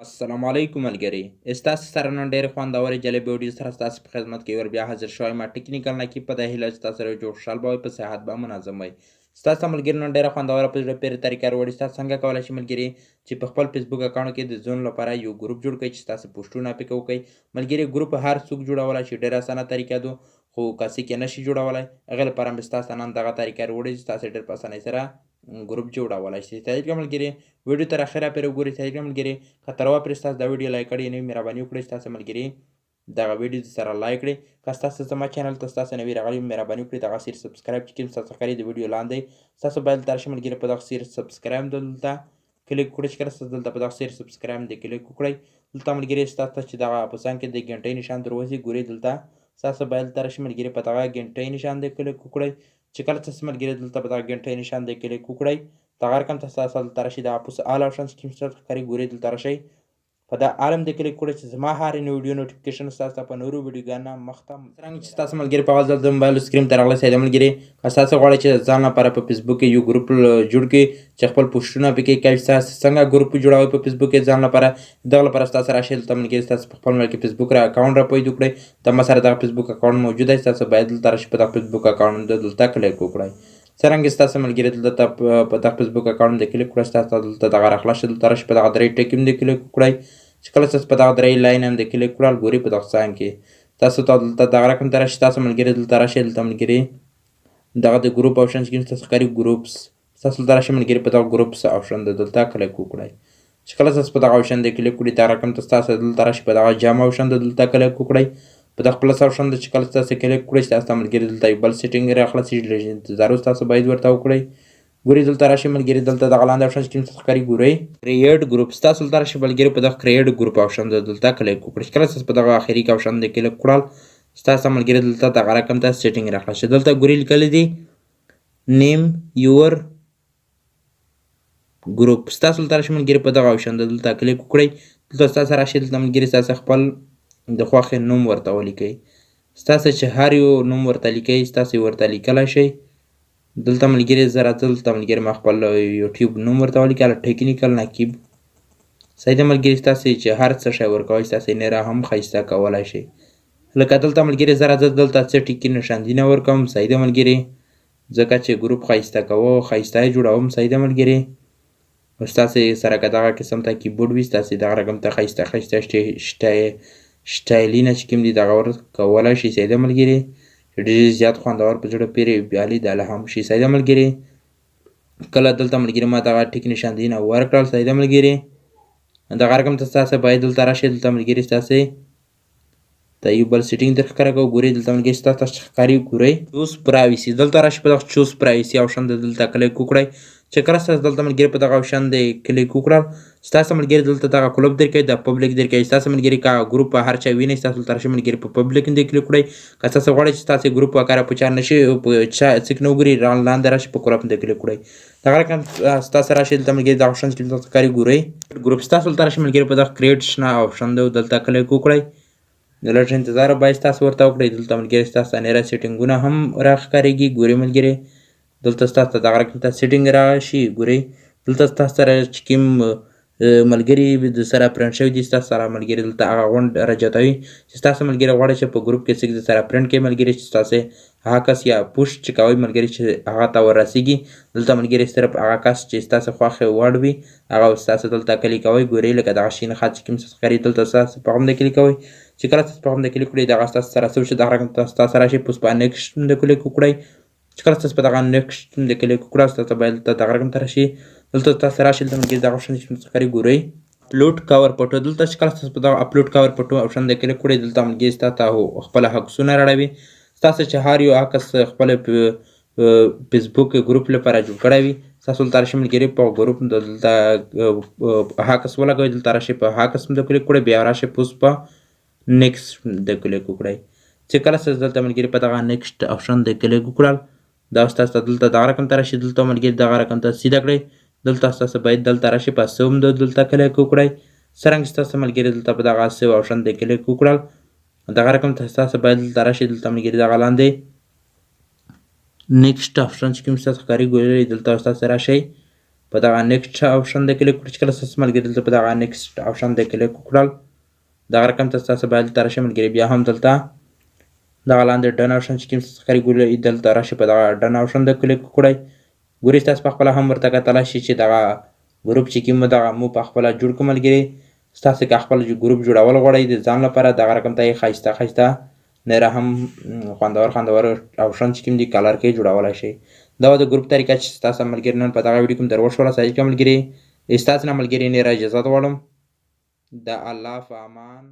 السلام علیکم ملګري ستاسو سره نن ډېرې خوندورې جالبې ویډیو سره ستاسو په خدمت کې ور بیا حاضر شوی ما ټکنیکل نقیب په دې هیله چې تاسو سره جوړ خوشحال به وئ په صحت به منظم وئ ستاسو ملګري نن ډېره خوندوره په زړه پورې طریقه راوړې ستاسو څنګه کولی شئ ملګري چې په خپل فیسبوک اکاونټ کې د ځون لپاره یو ګروپ جوړ کړئ چې ستاسو پوسټونه پکې وکړئ ملګري ګروپ هر څوک جوړولی شي ډېره اسانه طریقه ده خو کاسې کې نشي جوړولی هغې لپاره مې ستاسو نن دغه طریقه راوړې چې تاسو ډېر په اسانۍ سره ګروپ جوړولی شئ طریقه ملګري ویډیو تر اخره پورې وګورئ طریقه ملګري که تر اوسه پورې ستاسو دا ویډیو لایک کړې نه وي مهرباني وکړئ ستاسو ملګري دغه ویډیو سره لایک کړئ که ستاسو زما چینل ته ستاسو نوي راغلي مهرباني وکړئ دغه سیر سبسکرایب چې کوم ستاسو ښکاري د ویډیو لاندې ستاسو باید دلته راشئ ملګري په دغه سیر سبسکرایب دلته کلیک وکړئ چې کله ستاسو دلته په دغه سیر سبسکرایب د کلیک وکړئ دلته ملګري ستاسو ته چې دغه په څنګ کې د ګنټۍ نشان در وځي ګورئ دلته ستاسو باید دلته راشئ ملګري په دغه ګنټۍ نشان د کلیک وکړئ چې کله تاسو ملګري دلته په دغه ګنټۍ نشان د کلیک وکړئ دغه رقم ته ستاسو دلته راشئ دغه پوس آل آپشنز کې ستاسو ښکاري ګورئ دلته راشئ په دا عالم د کلیک کړئ چې زما هر نوې ویډیو نوټیفیکیشن ستاسو ته په نورو ویډیوګانو مخته څرنګه چې ستاسو ملګري په اول ځل د موبایل سکرین ته راغلی سئ ملګري که تاسو غواړئ چې ځان لپاره په فیسبوک کې یو ګروپ جوړ کړئ چې خپل پوسټونه پکې کوئ تاسو څنګه ګروپ جوړوئ په فیسبوک کې ځان لپاره دغه لپاره ستاسو راشئ دلته ملګري ستاسو په خپل موبایل کې فیسبوک اکاونټ را پیدا کړئ د ما سره دغه فیسبوک اکاونټ موجود دی تاسو باید دلته راشئ په دغه فیسبوک اکاونټ دلته کلیک وکړئ څرنګه ستاسو ملګري دلته په دغه فیسبوک اکاونټ د کلیک کړئ ستاسو دلته دغه راخلاص دلته راشئ په دغه درې ټکي د کلیک وکړئ چې کله تاسو په دغه درې لاین هم د کلیک کړل ګورئ په دغه څنګ کې تاسو ته دلته دغه رقم ته راشئ تاسو ملګري دلته راشئ دلته ملګري دغه د ګروپ آپشن کې تاسو ښکاري ګروپس تاسو دلته راشئ ملګري په دغه ګروپس آپشن دلته کلیک وکړئ چې کله تاسو په دغه آپشن د کلیک کړئ دغه رقم ته تاسو دلته راشئ په دغه جام آپشن دلته کلیک وکړئ په دغه پلس آپشن چې کله تاسو کلیک کړئ تاسو ملګري دلته یو بل سیټینګ راخلاصیږي لږ انتظار تاسو باید ورته وکړئ ګورئ دلته راشئ ملګري دلته دغه لاندې آپشن کې تاسو ښکاري ګورئ کریټ ګروپ تاسو دلته راشئ ملګري په دغه کریټ ګروپ آپشن دلته کلیک وکړئ چې کله تاسو په دغه اخري آپشن د کلیک کړل تاسو ملګري دلته دغه رقم ته سیټینګ راخلاص دلته ګورئ لیکلي دي نیم یور ګروپ تاسو دلته راشئ ملګري په دغه آپشن دلته کلیک وکړئ دلته تاسو راشئ دلته ملګري تاسو خپل د خوښې نوم ورته ولیکئ ستاسو چې هر یو نوم ورته لیکئ تاسو ورته لیکلی شئ دلته ملګري زه راځه دلته ملګري ما خپل یوټیوب نوم ورته ولیکه ټکنیکل نقیب صحیح ده ملګري تاسو چې هر څه شی ورکوئ تاسو یې نره هم ښایسته کولی شئ لکه دلته ملګري زه راځه دلته څه ټکي نښاندینه ورکوم صحیح ده ملګري ځکه چې ګروپ ښایسته کوو ښایسته یې جوړوم صحیح ده ملګري ستاسو سره که دغه قسم ته کیبورډ وي تاسو دغه رقم ته ښایسته ښایسته سټایلونه چې کوم دي دغه ورکولی شئ صحیح ده ملګري ډېر زیات خوندور په زړه پورې بیالي د هم شي صحیح ده ملګري کله دلته ملګري ما دغه ټیک نشاندینه ورکړل صحیح ده ملګري دغه رقم ته تاسو باید دلته راشئ دلته ملګري ستاسو ته یو بل سیټینګ در ښکاره کوو ګورئ دلته ملګري ستاسو ته ښکاري ګورئ چوز پرایوسي دلته راشئ په دغه چوز پرایوسي آپشن دلته کلیک وکړئ چې کله ستاسو دلته ملګري په دغه آپشن د کلیک وکړل ستاسو ملګري دلته دغه کلوب درکوي د پبلیک درکوي ستاسو ملګري که ګروپ هر چا وینئ ستاسو دلته راشئ ملګري په پبلیک د کلیک وکړئ که تاسو غواړئ چې ستاسو ګروپ وکړه په چا نشي په چا څوک نه وګوري لاندې راشئ په کلوب د کلیک وکړئ دغه رقم ستاسو راشئ دلته ملګري د آپشن کې تاسو ښکاري ګورئ ګروپ ستاسو دلته راشئ ملګري په دغه کریټ شنه آپشن دی دلته کلیک وکړئ لږ انتظار باید تاسو ورته وکړئ دلته ملګري ستاسو نره سیټینګونه هم راښکارېږي ګورئ ملګري دلته ستاسو ته دغه رقم ته سیټینګ راشي ګورئ دلته ستاسو سره چې کوم ملګري د سره پرنټ شوي دي ستاسو سره ملګري دلته هغه غونډ راجاتوي چې ستاسو ملګري غواړي چې په ګروپ کې څوک د سره پرنټ کړي ملګري چې تاسو هغه کس یا پوسټ چې کوئ ملګري چې هغه ته ورسیږي دلته ملګري صرف هغه کس چې ستاسو خوښې وړ وي هغه ستاسو دلته کلیک کوئ ګورئ لکه دغه شین خط چې کوم څه ښکاري دلته ستاسو په هغه باندې کلیک کوئ چې کله تاسو په هغه باندې کلیک کړئ دغه ستاسو سره څه وشي دغه رقم تاسو راشئ پوس په نیکسټ د کلیک وکړئ چې کله تاسو په دغه نیکسټ د کلیک وکړئ تاسو باید دغه رقم ته راشئ دلته تاسو راشئ دلته ملګري دغه آپشن چې ښکاري ګورئ اپلوډ کور فوټو دلته چې کله تاسو په دغه اپلوډ کور فوټو آپشن د کلیک کړئ دلته ملګري ستاسو خپل عکسونه راړوي ستاسو چې هر یو عکس خپل فیسبوک ګروپ لپاره جوړ کړی وي تاسو دلته راشئ ملګري په ګروپ دلته عکس ولګوئ دلته راشئ په عکس د کلیک کړئ بیا راشئ پوس په نیکسټ د کلیک وکړئ چې کله تاسو دلته ملګري په دغه نیکسټ آپشن د کلیک وکړل دا تاسو دلته دغه رقم ته راشئ دلته ملګري دغه رقم ته سیده کړئ دلته تاسو باید دلته راشئ په سیو دلته کلیک وکړئ څرنګه چې تاسو ملګري دلته په دغه سیو آپشن د کلیک وکړل دغه رقم ته تاسو باید دلته راشئ دلته ملګري دغه لاندې نیکسټ آپشن چې کوم ستاسو ښکاري ګورئ دلته تاسو راشئ په دغه نیکسټ آپشن د کلیک وکړئ چې کله ستاسو ملګري دلته په دغه نیکسټ آپشن د کلیک وکړل دغه رقم ته ستاسو باید دلته راشئ ملګري بیا هم دلته دغه لاندې ډن آپشن چې کوم ښکاري ګورئ دلته راشئ په دغه ډن آپشن د کلیک وکړئ ګورئ ستاسو پخپله هم ورته کتلی شئ چې دغه ګروپ چې کوم دغه مو پخپله جوړ کړو ملګري ستاسو که خپل ګروپ جوړول غواړئ د ځان لپاره دغه رقم ته یې ښایسته نره هم خوندور آپشن چې کوم دي کلر کې جوړولی شئ دا د ګروپ طریقه چې ستاسو ملګري نن په دغه ویډیو کې در وښوله صحیح ملګري ستاسو نه ملګري نره اجازت غواړم د الله په امان